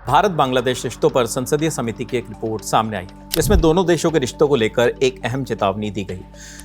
भारत बांग्लादेश रिश्तों पर संसदीय समिति की एक रिपोर्ट सामने आई जिसमें दोनों देशों के रिश्तों को लेकर एक अहम चेतावनी दी गई।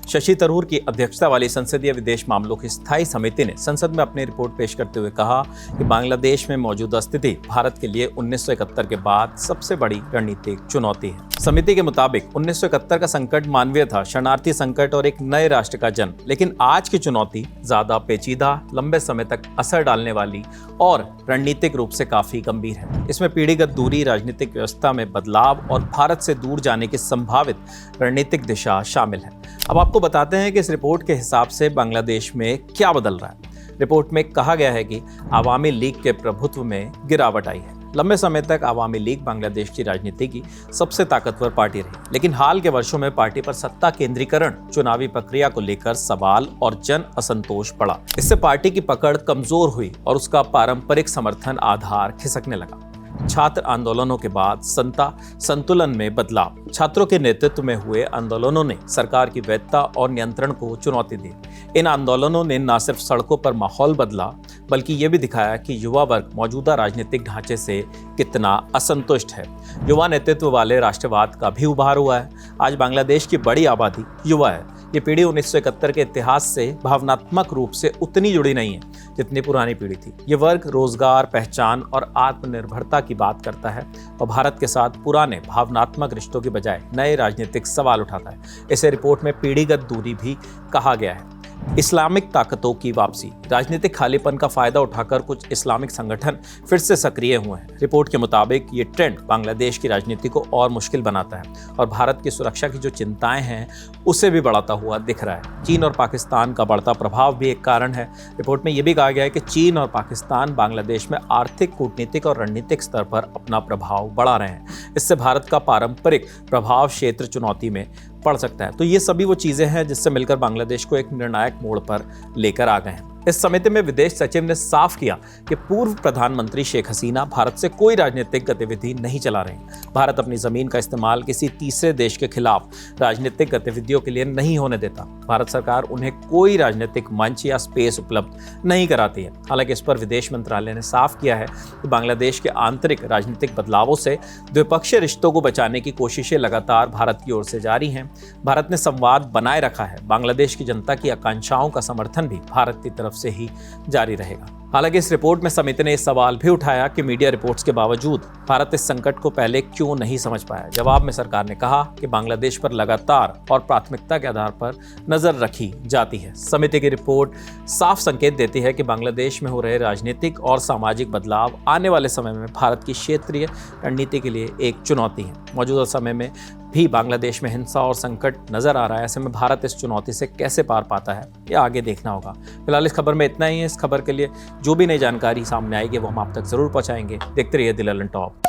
शशि थरूर की अध्यक्षता वाली संसदीय विदेश मामलों की स्थायी समिति ने संसद में अपनी रिपोर्ट पेश करते हुए कहा कि बांग्लादेश में मौजूदा स्थिति भारत के लिए 1971 के बाद सबसे बड़ी रणनीतिक चुनौती है। समिति के मुताबिक 1971 का संकट मानवीय था, शरणार्थी संकट और एक नए राष्ट्र का जन्म, लेकिन आज की चुनौती ज्यादा पेचीदा, लंबे समय तक असर डालने वाली और रणनीतिक रूप से काफी गंभीर है। इसमें पीढ़ीगत दूरी, राजनीतिक व्यवस्था में बदलाव और भारत से दूर जाने की संभावित रणनीतिक दिशा शामिल है। अब आपको बताते हैं कि इस रिपोर्ट के हिसाब से बांग्लादेश में क्या बदल रहा है। रिपोर्ट में कहा गया है कि अवामी लीग के प्रभुत्व में गिरावट आई है। लंबे समय तक अवामी लीग बांग्लादेश की राजनीति की सबसे ताकतवर पार्टी रही, लेकिन हाल के वर्षों में पार्टी पर सत्ता केंद्रीकरण, चुनावी प्रक्रिया को लेकर सवाल और जन असंतोष बढ़ा। इससे पार्टी की पकड़ कमजोर हुई और उसका पारंपरिक समर्थन आधार खिसकने लगा। छात्र आंदोलनों के बाद संतुलन में बदलाव। छात्रों के नेतृत्व में हुए आंदोलनों ने सरकार की वैधता और नियंत्रण को चुनौती दी। इन आंदोलनों ने न सिर्फ सड़कों पर माहौल बदला, बल्कि ये भी दिखाया कि युवा वर्ग मौजूदा राजनीतिक ढांचे से कितना असंतुष्ट है। युवा नेतृत्व वाले राष्ट्रवाद का भी उभार हुआ है। आज बांग्लादेश की बड़ी आबादी युवा है। ये पीढ़ी 1971 के इतिहास से भावनात्मक रूप से उतनी जुड़ी नहीं है जितनी पुरानी पीढ़ी थी। ये वर्ग रोजगार, पहचान और आत्मनिर्भरता की बात करता है और भारत के साथ पुराने भावनात्मक रिश्तों की बजाय नए राजनीतिक सवाल उठाता है। इसे रिपोर्ट में पीढ़ीगत दूरी भी कहा गया है। इस्लामिक ताकतों की वापसी। राजनीतिक खालीपन का फायदा उठाकर कुछ इस्लामिक संगठन फिर से सक्रिय हुए हैं। रिपोर्ट के मुताबिक ये ट्रेंड बांग्लादेश की राजनीति को और मुश्किल बनाता है और भारत की सुरक्षा की जो चिंताएं हैं उसे भी बढ़ाता हुआ दिख रहा है। चीन और पाकिस्तान का बढ़ता प्रभाव भी एक कारण है। रिपोर्ट में यह भी कहा गया है कि चीन और पाकिस्तान बांग्लादेश में आर्थिक, कूटनीतिक और रणनीतिक स्तर पर अपना प्रभाव बढ़ा रहे हैं। इससे भारत का पारंपरिक प्रभाव क्षेत्र चुनौती में पड़ सकता है। तो ये सभी वो चीजें हैं जिससे मिलकर बांग्लादेश को एक निर्णायक मोड़ पर लेकर आ गए हैं। इस समिति में विदेश सचिव ने साफ किया कि पूर्व प्रधानमंत्री शेख हसीना भारत से कोई राजनीतिक गतिविधि नहीं चला रही। भारत अपनी जमीन का इस्तेमाल किसी तीसरे देश के खिलाफ राजनीतिक गतिविधियों के लिए नहीं होने देता। भारत सरकार उन्हें कोई राजनीतिक मंच या स्पेस उपलब्ध नहीं कराती है। हालांकि इस पर विदेश मंत्रालय ने साफ किया है कि बांग्लादेश के आंतरिक राजनीतिक बदलावों से द्विपक्षीय रिश्तों को बचाने की कोशिशें लगातार भारत की ओर से जारी हैं। भारत ने संवाद बनाए रखा है। बांग्लादेश की जनता की आकांक्षाओं का समर्थन भी भारत की तरफ से ही जारी रहेगा। हालांकि इस रिपोर्ट में समिति ने इस सवाल भी उठाया कि मीडिया रिपोर्ट्स के बावजूद भारत इस संकट को पहले क्यों नहीं समझ पाया। जवाब में सरकार ने कहा कि बांग्लादेश पर लगातार और प्राथमिकता के आधार पर नजर रखी जाती है। समिति की रिपोर्ट साफ संकेत देती है कि बांग्लादेश में हो रहे राजनीतिक और सामाजिक बदलाव आने वाले समय में भारत की क्षेत्रीय रणनीति के लिए एक चुनौती है। मौजूदा समय में भी बांग्लादेश में हिंसा और संकट नजर आ रहा है। ऐसे में भारत इस चुनौती से कैसे पार पाता है, ये आगे देखना होगा। फिलहाल इस खबर में इतना ही है। इस खबर के लिए जो भी नई जानकारी सामने आएगी वो हम आप तक जरूर पहुंचाएंगे। देखते रहिए द ललन टॉप।